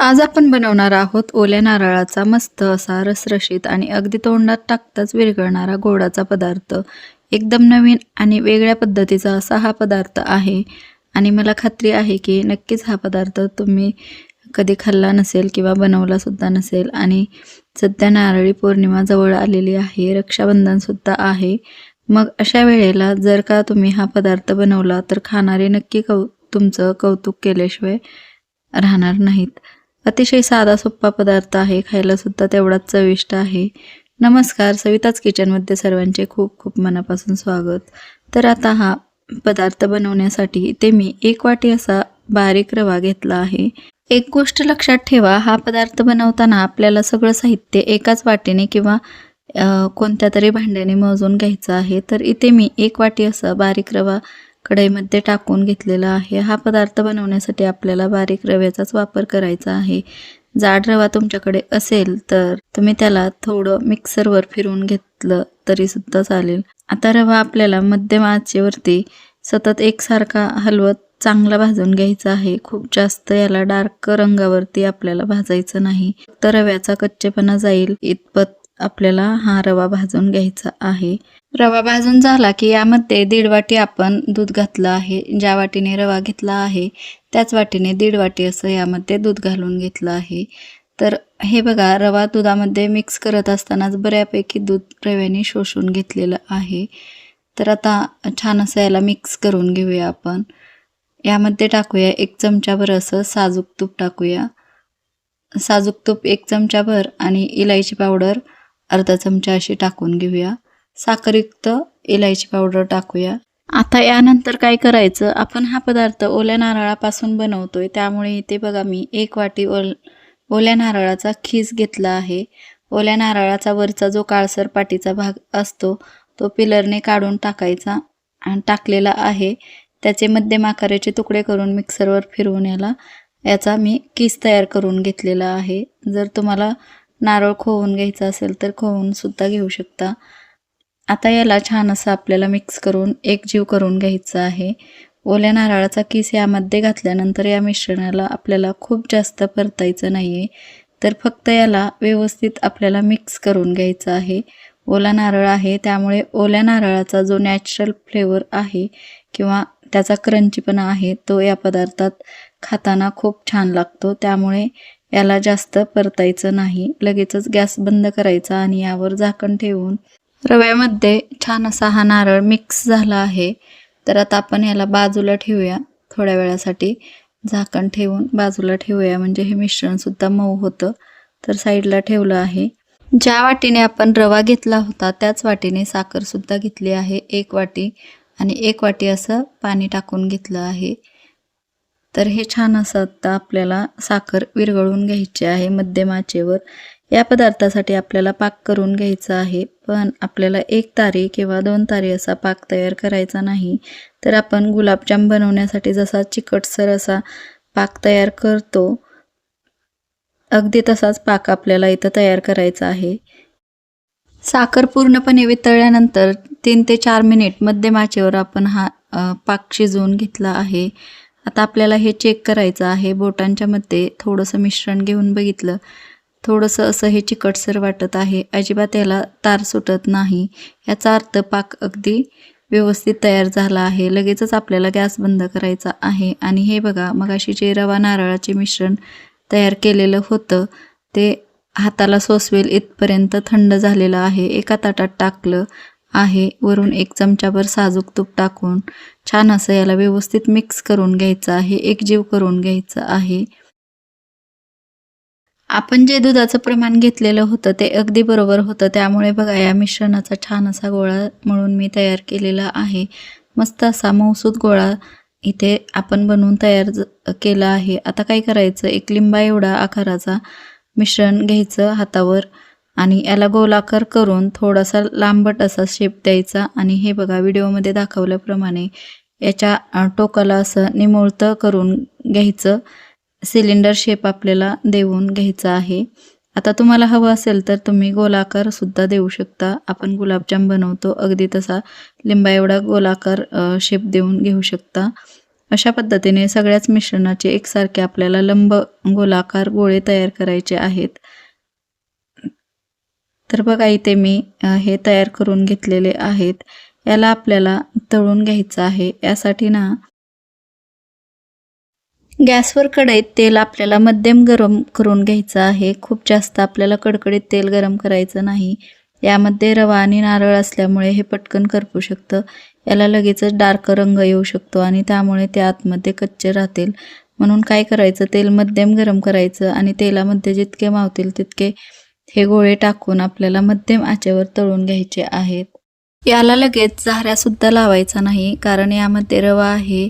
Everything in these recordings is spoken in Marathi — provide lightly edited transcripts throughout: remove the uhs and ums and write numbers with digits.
आज आपण बनवणार आहोत ओल्या नारळाचा मस्त असा रसरशीत आणि अगदी तोंडात टाकताच विरघळणारा गोडाचा पदार्थ. एकदम नवीन आणि वेगळ्या पद्धतीचा असा हा पदार्थ आहे आणि मला खात्री आहे की नक्कीच हा पदार्थ तुम्ही कधी खाल्ला नसेल किंवा बनवलासुद्धा नसेल. आणि सध्या नारळी पौर्णिमा जवळ आलेली आहे, रक्षाबंधनसुद्धा आहे. मग अशा वेळेला जर का तुम्ही हा पदार्थ बनवला तर खाणारे नक्की तुमचं कौतुक केल्याशिवाय राहणार नाहीत. अतिशय साधा सोप्पा पदार्थ आहे, खायला सुद्धा तेवढाच चविष्ट आहे. नमस्कार, सविताच किचनमध्ये सर्वांचे खूप खूप मनापासून स्वागत. तर आता हा पदार्थ बनवण्यासाठी इथे मी 1 वाटी असा बारीक रवा घेतला आहे. एक गोष्ट लक्षात ठेवा, हा पदार्थ बनवताना आपल्याला सगळं साहित्य एकाच वाटीने किंवा कोणत्या तरी भांड्याने मोजून घ्यायचं आहे. तर इथे मी 1 वाटी असा बारीक रवा कढईमध्ये टाकून घेतलेला आहे. हा पदार्थ बनवण्यासाठी आपल्याला बारीक रव्याचाच वापर करायचा आहे. जाड रवा तुमच्याकडे असेल तर तुम्ही त्याला थोडं मिक्सरवर फिरवून घेतलं तरी सुद्धा चालेल. आता रवा आपल्याला मध्यम आचेवरती सतत एकसारखा हलवत चांगला भाजून घ्यायचा आहे. खूप जास्त याला डार्क रंगावरती आपल्याला भाजायचं नाही, फक्त रव्याचा कच्चेपणा जाईल इतपत आपल्याला हा रवा भाजून घ्यायचा आहे. रवा भाजून झाला की यामध्ये 1.5 वाटी आपण दूध घातलं आहे. ज्या वाटीने रवा घेतला आहे त्याच वाटीने 1.5 वाटी असं यामध्ये दूध घालून घेतलं आहे. तर हे बघा, रवा दुधामध्ये मिक्स करत असतानाच बऱ्यापैकी दूध रव्याने शोषून घेतलेलं आहे. तर आता छान असं याला मिक्स करून घेऊया आपण. यामध्ये टाकूया 1 चमचाभर असं साजूक तूप टाकूया. साजूक तूप 1 चमचाभर आणि इलायची पावडर अर्धा चमचा अशी टाकून घेऊया. साखरयुक्त इलायची पावडर टाकूया. आता यानंतर काय करायचं, आपण हा पदार्थ ओल्या नारळापासून बनवतोय त्यामुळे इथे बघा मी 1 वाटी ओल्या नारळाचा खीस घेतला आहे. ओल्या नारळाचा वरचा जो काळसर पाटीचा भाग असतो तो पिलरने काढून टाकायचा आणि टाकलेला आहे. त्याचे मध्यम आकाराचे तुकडे करून मिक्सरवर फिरवून याचा मी किस तयार करून घेतलेला आहे. जर तुम्हाला नारळ खोवून घ्यायचा असेल तर खोवून सुद्धा घेऊ शकता. आता याला छान असं आपल्याला मिक्स करून एकजीव करून घ्यायचं आहे. ओल्या नारळाचा किस यामध्ये घातल्यानंतर या मिश्रणाला आपल्याला खूप जास्त परतायचं नाही आहे, तर फक्त याला व्यवस्थित आपल्याला मिक्स करून घ्यायचं आहे. ओला नारळ आहे त्यामुळे ओल्या नारळाचा जो नॅचरल फ्लेवर आहे किंवा त्याचा क्रंचीपणा आहे तो या पदार्थात खाताना खूप छान लागतो. त्यामुळे याला जास्त परतायचं नाही. लगेचच गॅस बंद करायचा आणि यावर झाकण ठेवून रव्यामध्ये छान असा हा नारळ मिक्स झाला आहे. तर आता आपण याला बाजूला ठेवूया. थोड्या वेळासाठी झाकण ठेवून बाजूला ठेवूया, म्हणजे हे मिश्रणसुद्धा मऊ होतं. तर साईडला ठेवलं आहे. ज्या वाटीने आपण रवा घेतला होता त्याच वाटीने साखरसुद्धा घेतली आहे 1 वाटी आणि 1 वाटी असं पाणी टाकून घेतलं आहे. तर हे छान असं आता आपल्याला साखर विरघळून घ्यायची आहे मध्यम आचेवर. या पदार्थासाठी आपल्याला पाक करून घ्यायचा आहे, पण आपल्याला 1 तारी किंवा 2 तारी असा पाक तयार करायचा नाही. तर आपण गुलाबजाम बनवण्यासाठी जसा चिकटसर असा पाक तयार करतो अगदी तसाच पाक आपल्याला इथं तयार करायचा आहे. साखर पूर्णपणे वितळल्यानंतर 3 ते 4 मिनिट मध्यम आचेवर आपण हा पाक शिजवून घेतला आहे. आता आपल्याला हे चेक करायचं आहे. बोटांच्या मध्ये थोडंसं मिश्रण घेऊन बघितलं, थोडंसं असं हे चिकटसर वाटत आहे. अजिबात याला तार सुटत नाही, याचा अर्थ पाक अगदी व्यवस्थित तयार झाला आहे. लगेचच आपल्याला गॅस बंद करायचा आहे. आणि हे बघा, मगाशी जे रवा नारळाचे मिश्रण तयार केलेलं होतं ते हाताला सोसवेल इथपर्यंत थंड झालेलं आहे. एका ताटात टाकलं आहे. वरून 1 चमचाभर साजूक तूप टाकून छान असं याला व्यवस्थित मिक्स करून घ्यायचं आहे, एकजीव करून घ्यायचं आहे. आपण जे दुधाचं प्रमाण घेतलेलं होतं ते अगदी बरोबर होतं. त्यामुळे बघा, या मिश्रणाचा छान असा गोळा मळून मी तयार केलेला आहे. मस्त असा मऊसूत गोळा इथे आपण बनवून तयार केला आहे. आता काय करायचं, 1 लिंबा एवढा आकाराचा मिश्रण घ्यायचं हातावर आणि याला गोलाकार करून थोडासा लांबट असा शेप द्यायचा. आणि हे बघा, व्हिडिओमध्ये दाखवल्याप्रमाणे याच्या टोकाला असं निमुळतं करून घ्यायचं. सिलेंडर शेप आपल्याला देऊन घ्यायचा आहे. आता तुम्हाला हवं असेल तर तुम्ही गोलाकार सुद्धा देऊ शकता. आपण गुलाबजाम बनवतो अगदी तसा लिंबा एवढा गोलाकार शेप देऊन घेऊ शकता. अशा पद्धतीने सगळ्याच मिश्रणाचे एकसारखे आपल्याला लंब गोलाकार गोळे तयार करायचे आहेत. तर बघा इथे मी हे तयार करून घेतलेले आहेत. याला आपल्याला तळून घ्यायचं आहे. यासाठी ना गॅसवर कढईत तेल आपल्याला मध्यम गरम करून घ्यायचं आहे. खूप जास्त आपल्याला कडकडीत तेल गरम करायचं नाही. यामध्ये रवा आणि नारळ असल्यामुळे हे पटकन करपू शकतं. याला लगेचच डार्क रंग येऊ शकतो आणि त्यामुळे ते आतमध्ये कच्चे राहतील. म्हणून काय करायचं, तेल मध्यम गरम करायचं आणि तेलामध्ये जितके मावतील तितके हे गोळे टाकून आपल्याला मध्यम आचेवर तळून घ्यायचे आहेत. याला लगेच झाऱ्यासुद्धा लावायचा नाही, कारण यामध्ये रवा आहे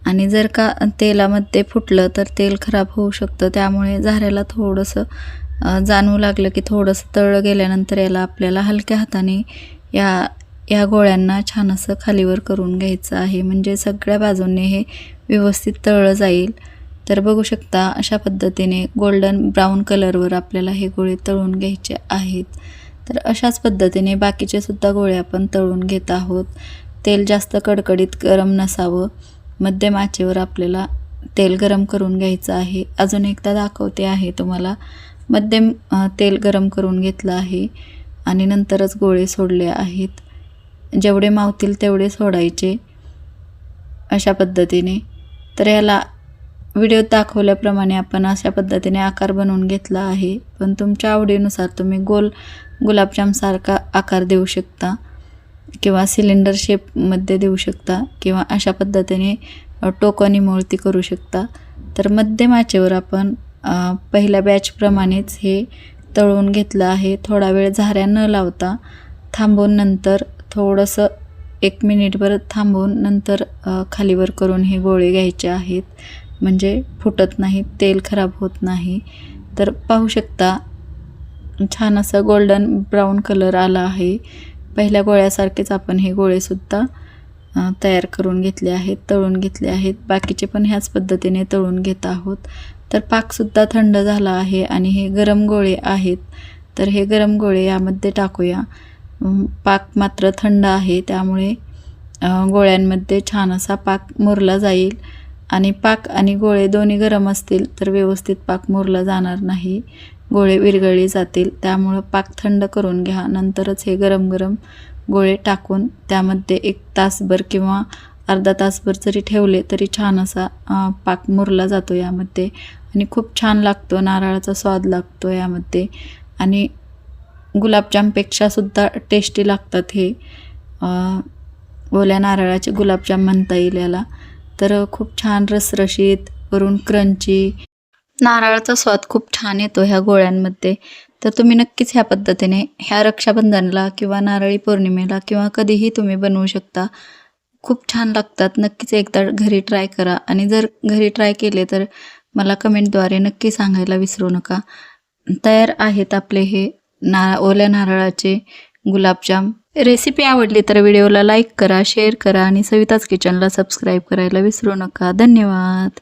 आणि जर का तेलामध्ये फुटलं तर तेल खराब होऊ शकतं. त्यामुळे झाऱ्याला थोडंसं जाणवू लागलं की थोडंसं तळलं गेल्यानंतर याला आपल्याला हलक्या हाताने या गोळ्यांना छान असं खालीवर करून घ्यायचं आहे, म्हणजे सगळ्या बाजूंनी हे व्यवस्थित तळलं जाईल. तर बघू शकता अशा पद्धतीने गोल्डन ब्राऊन कलरवर आपल्याला हे गोळे तळून घ्यायचे आहेत. तर अशाच पद्धतीने बाकीचे सुद्धा गोळे आपण तळून घेत आहोत. तेल जास्त कडकडीत गरम नसावं, मध्यम आचेवर आपल्याला तेल गरम करून घ्यायचं आहे. अजून एकदा दाखवते आहे तुम्हाला. मध्यम तेल गरम करून घेतलं आहे आणि नंतरच गोळे सोडले आहेत. जेवढे मावतील तेवढे सोडायचे अशा पद्धतीने. तर याला व्हिडिओत दाखवल्याप्रमाणे आपण अशा पद्धतीने आकार बनवून घेतला आहे. पण तुमच्या आवडीनुसार तुम्ही गुलाबजामसारखा आकार देऊ शकता किंवा सिलेंडर शेपमध्ये देऊ शकता किंवा अशा पद्धतीने टोकानी मोळती करू शकता. तर मध्यम आचेवर आपण पहिल्या बॅचप्रमाणेच हे तळून घेतलं आहे. थोडा वेळ झाऱ्या न लावता थांबवून नंतर थोडंसं 1 मिनिटभर थांबवून नंतर खालीवर करून हे गोळे घ्यायचे आहेत, म्हणजे फुटत नाहीत, तेल खराब होत नाही. तर पाहू शकता छान असं गोल्डन ब्राऊन कलर आला आहे. पहिल्या गोळ्यासारखेच आपण हे गोळेसुद्धा तयार करून घेतले आहेत, तळून घेतले आहेत. बाकीचे पण ह्याच पद्धतीने तळून घेत आहोत. तर पाकसुद्धा थंड झाला आहे आणि हे गरम गोळे आहेत, तर हे गरम गोळे यामध्ये टाकूया. पाक मात्र थंड आहे, त्यामुळे गोळ्यांमध्ये छान असा पाक मुरला जाईल. आणि पाक आणि गोळे दोन्ही गरम असतील तर व्यवस्थित पाक मुरला जाणार नाही, गोळे विरघळले जातील. त्यामुळं पाक थंड करून घ्या, नंतरच हे गरम गरम गोळे टाकून त्यामध्ये 1 तासभर किंवा अर्धा तासभर जरी ठेवले तरी छान असा पाक मुरला जातो यामध्ये आणि खूप छान लागतो. नारळाचा स्वाद लागतो यामध्ये आणि गुलाबजामपेक्षासुद्धा टेस्टी लागतात हे. ओल्या नारळाचे गुलाबजाम म्हणता येईल याला. तर खूप छान रसरशीत, वरून क्रंची, नारळाचा स्वाद खूप छान येतो ह्या गोळ्यांमध्ये. तर तुम्ही नक्कीच ह्या पद्धतीने ह्या रक्षाबंधनला किंवा नारळी पौर्णिमेला किंवा कधीही तुम्ही बनवू शकता. खूप छान लागतात. नक्कीच एकदा घरी ट्राय करा आणि जर घरी ट्राय केले तर मला कमेंटद्वारे नक्की सांगायला विसरू नका. तयार आहेत आपले हे ओल्या नारळाचे गुलाबजाम. रेसिपी आवडली तर व्हिडिओला लाईक करा, शेअर करा आणि सविताज किचनला सबस्क्राईब करायला विसरू नका. धन्यवाद.